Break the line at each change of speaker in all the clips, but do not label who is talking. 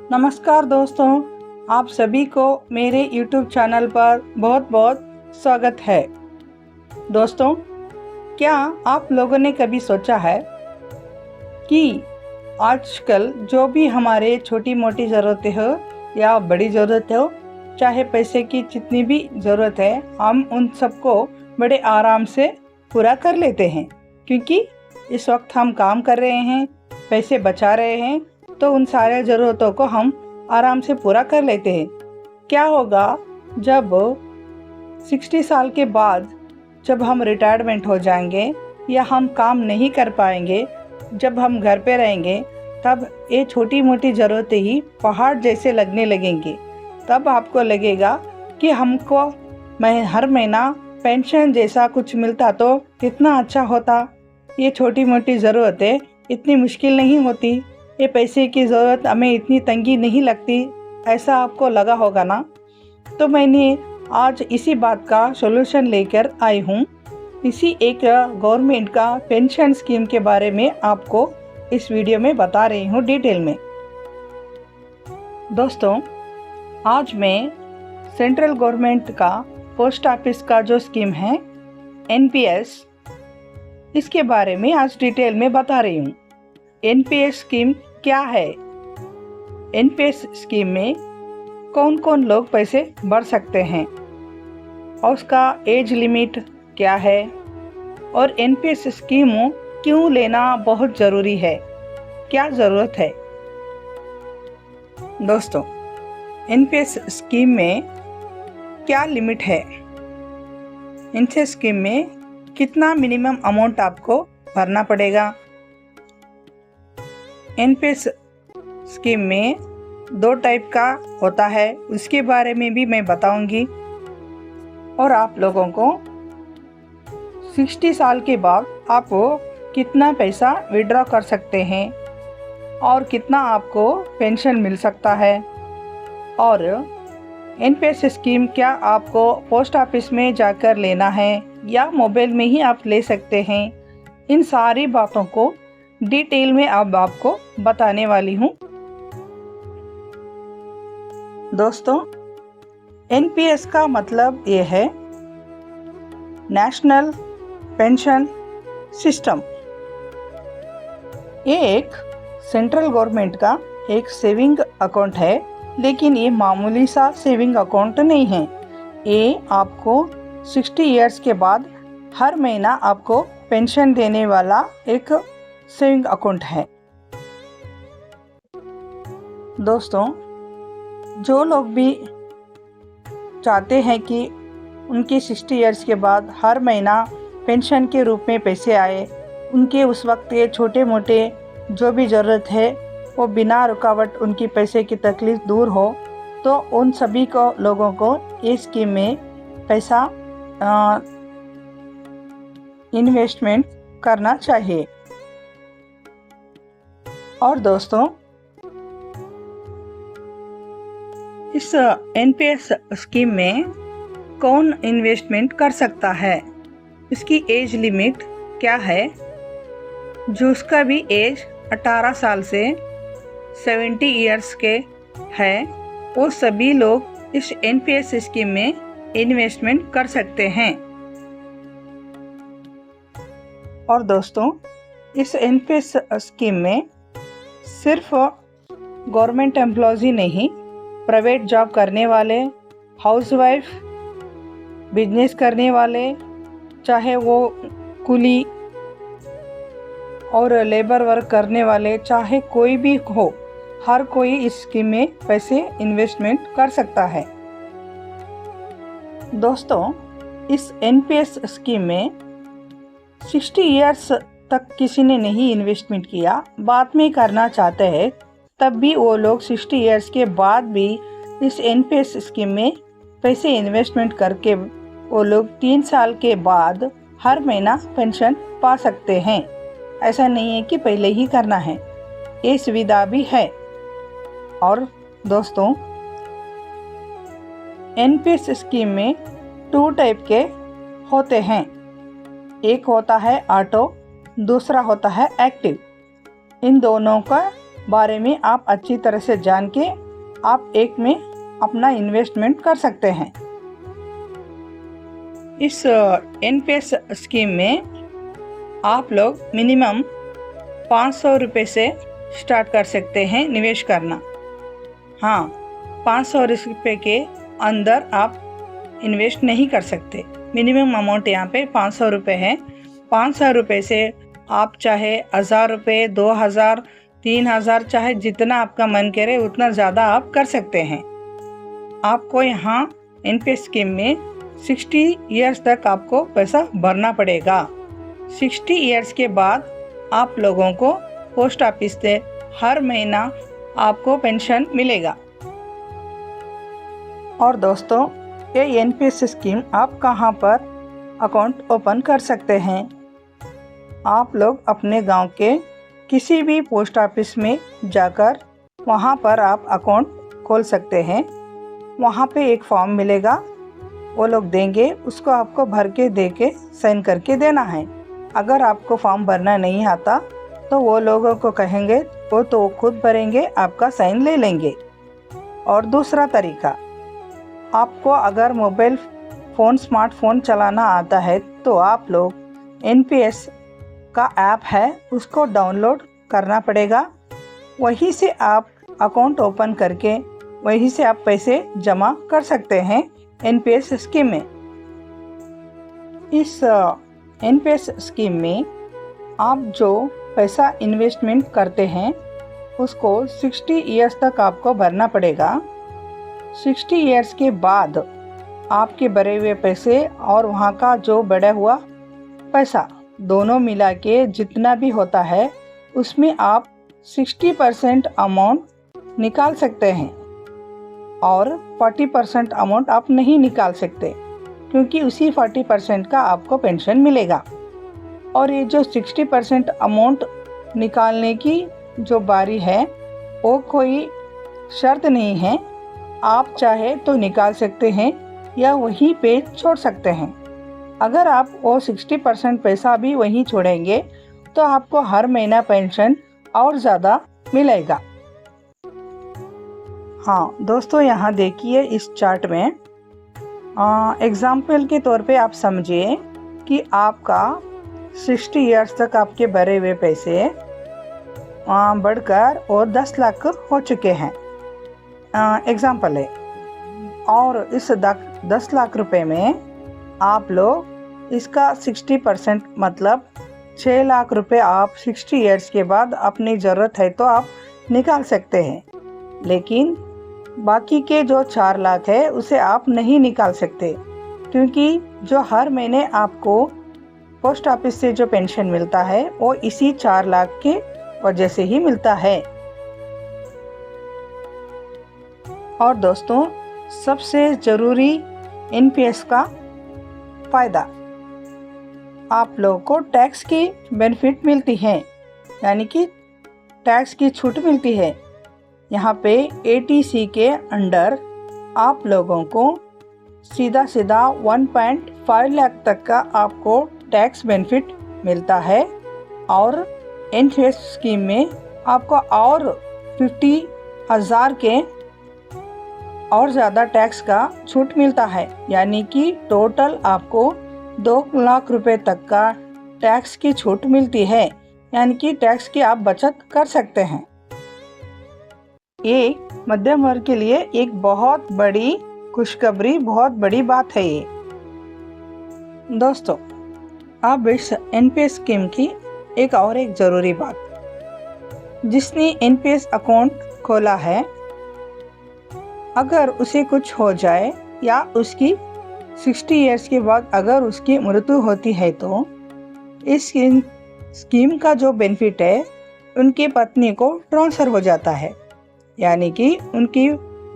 नमस्कार दोस्तों, आप सभी को मेरे YouTube चैनल पर बहुत बहुत स्वागत है। दोस्तों, क्या आप लोगों ने कभी सोचा है कि आजकल जो भी हमारे छोटी मोटी ज़रूरतें हो या बड़ी ज़रूरत हो, चाहे पैसे की जितनी भी ज़रूरत है, हम उन सबको बड़े आराम से पूरा कर लेते हैं, क्योंकि इस वक्त हम काम कर रहे हैं, पैसे बचा रहे हैं, तो उन सारे ज़रूरतों को हम आराम से पूरा कर लेते हैं। क्या होगा जब 60 साल के बाद जब हम रिटायरमेंट हो जाएंगे या हम काम नहीं कर पाएंगे, जब हम घर पे रहेंगे, तब ये छोटी मोटी ज़रूरतें ही पहाड़ जैसे लगने लगेंगी। तब आपको लगेगा कि हमको हर महीना पेंशन जैसा कुछ मिलता तो कितना अच्छा होता। ये छोटी मोटी ज़रूरतें इतनी मुश्किल नहीं होती, ये पैसे की ज़रूरत हमें इतनी तंगी नहीं लगती, ऐसा आपको लगा होगा ना। तो मैंने आज इसी बात का सॉल्यूशन लेकर आई हूँ। इसी एक गवर्नमेंट का पेंशन स्कीम के बारे में आपको इस वीडियो में बता रही हूँ डिटेल में। दोस्तों, आज मैं सेंट्रल गवर्नमेंट का पोस्ट ऑफिस का जो स्कीम है NPS, इसके बारे में आज डिटेल में बता रही हूँ। NPS स्कीम क्या है? NPS स्कीम में कौन कौन लोग पैसे भर सकते हैं और उसका एज लिमिट क्या है, और NPS स्कीम क्यों लेना बहुत ज़रूरी है, क्या ज़रूरत है। दोस्तों, NPS स्कीम में क्या लिमिट है, इनसे स्कीम में कितना मिनिमम अमाउंट आपको भरना पड़ेगा। NPS स्कीम में 2 टाइप का होता है, उसके बारे में भी मैं बताऊंगी। और आप लोगों को 60 साल के बाद आप कितना पैसा विड्रॉ कर सकते हैं और कितना आपको पेंशन मिल सकता है, और NPS स्कीम क्या आपको पोस्ट ऑफिस में जाकर लेना है या मोबाइल में ही आप ले सकते हैं, इन सारी बातों को डिटेल में अब आपको बताने वाली हूँ। दोस्तों, NPS का मतलब ये है नेशनल पेंशन सिस्टम। ये एक सेंट्रल गवर्नमेंट का एक सेविंग अकाउंट है, लेकिन ये मामूली सा सेविंग अकाउंट नहीं है। ये आपको 60 इयर्स के बाद हर महीना आपको पेंशन देने वाला एक सेविंग अकाउंट है। दोस्तों, जो लोग भी चाहते हैं कि उनके 60 इयर्स के बाद हर महीना पेंशन के रूप में पैसे आए, उनके उस वक्त ये छोटे मोटे जो भी ज़रूरत है वो बिना रुकावट उनकी पैसे की तकलीफ़ दूर हो, तो उन सभी को लोगों को इस स्कीम में पैसा इन्वेस्टमेंट करना चाहिए। और दोस्तों, इस NPS स्कीम में कौन इन्वेस्टमेंट कर सकता है, इसकी एज लिमिट क्या है। जो उसका भी एज 18 साल से 70 इयर्स के है, वो सभी लोग इस NPS स्कीम में इन्वेस्टमेंट कर सकते हैं। और दोस्तों, इस NPS स्कीम में सिर्फ गवर्नमेंट एम्प्लॉयज़ ही नहीं, प्राइवेट जॉब करने वाले, हाउसवाइफ, बिजनेस करने वाले, चाहे वो कुली और लेबर वर्क करने वाले, चाहे कोई भी हो, हर कोई इस स्कीम में पैसे इन्वेस्टमेंट कर सकता है। दोस्तों, इस NPS स्कीम में 60 इयर्स तक किसी ने नहीं इन्वेस्टमेंट किया, बाद में करना चाहते हैं, तब भी वो लोग 60 इयर्स के बाद भी इस NPS स्कीम में पैसे इन्वेस्टमेंट करके वो लोग 3 साल के बाद हर महीना पेंशन पा सकते हैं। ऐसा नहीं है कि पहले ही करना है, ये सुविधा भी है। और दोस्तों, NPS स्कीम में 2 टाइप के होते हैं, एक होता है ऑटो, दूसरा होता है एक्टिव। इन दोनों का बारे में आप अच्छी तरह से जान के आप एक में अपना इन्वेस्टमेंट कर सकते हैं। इस एनपीएस स्कीम में आप लोग मिनिमम 500 रुपये से स्टार्ट कर सकते हैं निवेश करना। हाँ, 500 रुपये के अंदर आप इन्वेस्ट नहीं कर सकते। मिनिमम अमाउंट यहाँ पे 500 रुपये है। 500 रुपये से आप चाहे 1000 रुपये, 2000, 3000, चाहे जितना आपका मन करे उतना ज़्यादा आप कर सकते हैं। आपको यहाँ एनपीएस स्कीम में 60 इयर्स तक आपको पैसा भरना पड़ेगा। 60 इयर्स के बाद आप लोगों को पोस्ट ऑफिस से हर महीना आपको पेंशन मिलेगा। और दोस्तों, ये एनपीएस स्कीम आप कहाँ पर अकाउंट ओपन कर सकते हैं? आप लोग अपने गांव के किसी भी पोस्ट ऑफिस में जाकर वहाँ पर आप अकाउंट खोल सकते हैं। वहाँ पे एक फॉर्म मिलेगा, वो लोग देंगे, उसको आपको भर के दे के साइन करके देना है। अगर आपको फॉर्म भरना नहीं आता तो वो लोगों को कहेंगे, वो तो खुद भरेंगे, आपका साइन ले लेंगे। और दूसरा तरीका, आपको अगर मोबाइल फ़ोन, स्मार्टफोन चलाना आता है तो आप लोग एनपीएस का ऐप है उसको डाउनलोड करना पड़ेगा। वहीं से आप अकाउंट ओपन करके वहीं से आप पैसे जमा कर सकते हैं एनपीएस स्कीम में। इस एनपीएस स्कीम में आप जो पैसा इन्वेस्टमेंट करते हैं उसको 60 इयर्स तक आपको भरना पड़ेगा। 60 इयर्स के बाद आपके भरे हुए पैसे और वहाँ का जो बढ़ा हुआ पैसा दोनों मिला के जितना भी होता है उसमें आप 60% अमाउंट निकाल सकते हैं और 40% अमाउंट आप नहीं निकाल सकते, क्योंकि उसी 40% का आपको पेंशन मिलेगा। और ये जो 60% अमाउंट निकालने की जो बारी है वो कोई शर्त नहीं है, आप चाहे तो निकाल सकते हैं या वहीं पे छोड़ सकते हैं। अगर आप वो 60% पैसा भी वहीं छोड़ेंगे तो आपको हर महीना पेंशन और ज़्यादा मिलेगा। हाँ दोस्तों, यहाँ देखिए इस चार्ट में एग्जाम्पल के तौर पे आप समझिए कि आपका 60 इयर्स तक आपके भरे हुए पैसे बढ़कर और 10 लाख हो चुके हैं, एग्जाम्पल है। और इस 10 लाख रुपए में आप लोग इसका 60% मतलब 6 लाख रुपए आप 60 इयर्स के बाद अपनी ज़रूरत है तो आप निकाल सकते हैं, लेकिन बाकी के जो 4 लाख है उसे आप नहीं निकाल सकते, क्योंकि जो हर महीने आपको पोस्ट ऑफिस से जो पेंशन मिलता है वो इसी 4 लाख के वजह से ही मिलता है। और दोस्तों, सबसे ज़रूरी एनपीएस का फ़ायदा, आप लोगों को टैक्स की बेनिफिट मिलती है, यानी कि टैक्स की छूट मिलती है। यहाँ पे एटीसी के अंडर आप लोगों को सीधा 1.5 लाख तक का आपको टैक्स बेनिफिट मिलता है। और एनपीएस स्कीम में आपको और 50,000 के और ज़्यादा टैक्स का छूट मिलता है, यानी कि टोटल आपको 2 लाख रुपए तक का टैक्स की छूट मिलती है, यानी कि टैक्स की आप बचत कर सकते हैं। ये मध्यम वर्ग के लिए एक बहुत बड़ी खुशखबरी, बहुत बड़ी बात है ये। दोस्तों, अब इस एनपीएस स्कीम की एक ज़रूरी बात, जिसने एनपीएस अकाउंट खोला है, अगर उसे कुछ हो जाए या उसकी 60 इयर्स के बाद अगर उसकी मृत्यु होती है तो इस स्कीम का जो बेनिफिट है उनकी पत्नी को ट्रांसफ़र हो जाता है, यानी कि उनकी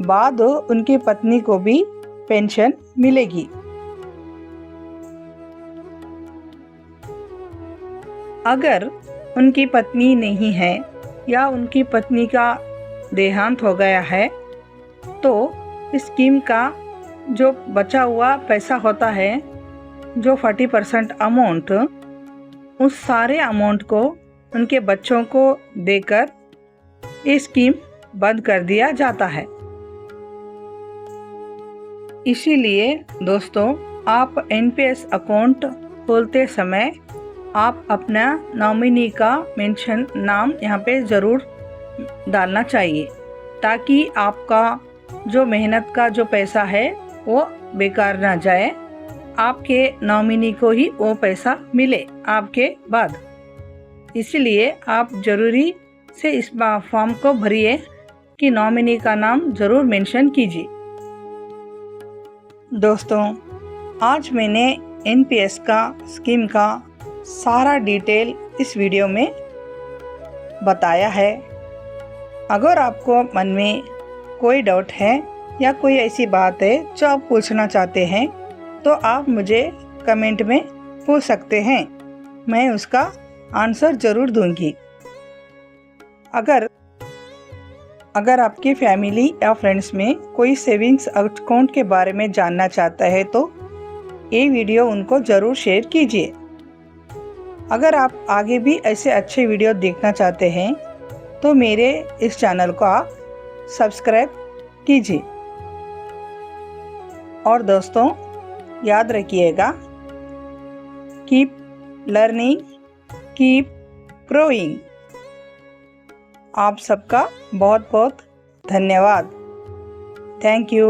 बाद उनकी पत्नी को भी पेंशन मिलेगी। अगर उनकी पत्नी नहीं है या उनकी पत्नी का देहांत हो गया है तो इस स्कीम का जो बचा हुआ पैसा होता है, जो 40% अमाउंट, उस सारे अमाउंट को उनके बच्चों को देकर ये स्कीम बंद कर दिया जाता है। इसीलिए दोस्तों, आप एनपीएस अकाउंट खोलते समय आप अपना नॉमिनी का मेंशन नाम यहाँ पे ज़रूर डालना चाहिए, ताकि आपका जो मेहनत का जो पैसा है वो बेकार ना जाए, आपके नॉमिनी को ही वो पैसा मिले आपके बाद। इसलिए आप ज़रूरी से इस फॉर्म को भरिए कि नॉमिनी का नाम ज़रूर मेंशन कीजिए। दोस्तों, आज मैंने एनपीएस का स्कीम का सारा डिटेल इस वीडियो में बताया है। अगर आपको मन में कोई डाउट है या कोई ऐसी बात है जो आप पूछना चाहते हैं, तो आप मुझे कमेंट में पूछ सकते हैं, मैं उसका आंसर ज़रूर दूंगी। अगर आपकी फैमिली या फ्रेंड्स में कोई सेविंग्स अकाउंट के बारे में जानना चाहता है तो ये वीडियो उनको ज़रूर शेयर कीजिए। अगर आप आगे भी ऐसे अच्छे वीडियो देखना चाहते हैं तो मेरे इस चैनल को आप सब्सक्राइब कीजिए। और दोस्तों, याद रखिएगा, कीप लर्निंग, कीप ग्रोइंग। आप सबका बहुत बहुत धन्यवाद। Thank you.